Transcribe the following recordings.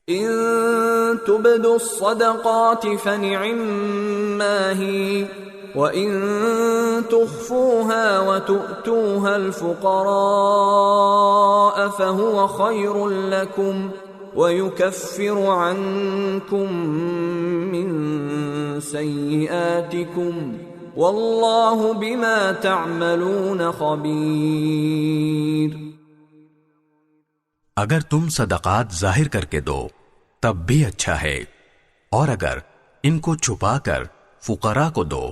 إن تبدوا الصدقات فنعما هي وإن تخفوها وتؤتوها الفقراء فهو خير لكم ويكفر عنكم من سيئاتكم والله بما تعملون خبير۔ اگر تم صدقات ظاہر کر کے دو تب بھی اچھا ہے، اور اگر ان کو چھپا کر فقراء کو دو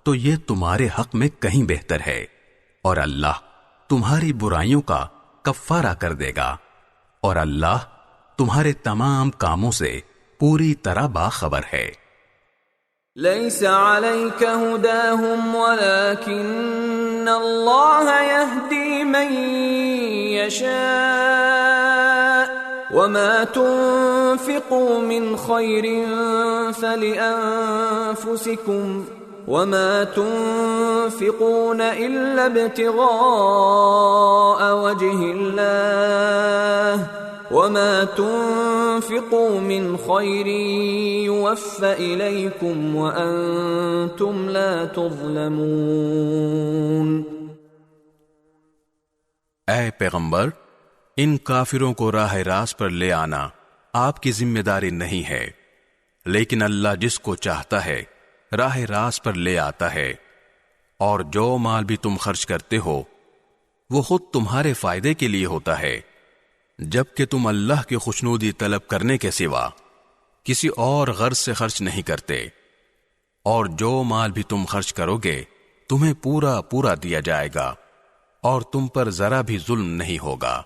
تو یہ تمہارے حق میں کہیں بہتر ہے، اور اللہ تمہاری برائیوں کا کفارہ کر دے گا، اور اللہ تمہارے تمام کاموں سے پوری طرح باخبر ہے۔ ليس عليك هداهم ولكن الله يهدي من يشاء وما تنفقوا من خير فلأنفسكم وما تنفقون إلا ابتغاء وجه الله وما تنفقوا من خير يوفى إليكم وأنتم لا تظلمون۔ اے پیغمبر، ان کافروں کو راہ راست پر لے آنا آپ کی ذمہ داری نہیں ہے، لیکن اللہ جس کو چاہتا ہے راہ راست پر لے آتا ہے، اور جو مال بھی تم خرچ کرتے ہو وہ خود تمہارے فائدے کے لیے ہوتا ہے، جبکہ تم اللہ کی خوشنودی طلب کرنے کے سوا کسی اور غرض سے خرچ نہیں کرتے، اور جو مال بھی تم خرچ کرو گے تمہیں پورا پورا دیا جائے گا، اور تم پر ذرا بھی ظلم نہیں ہوگا۔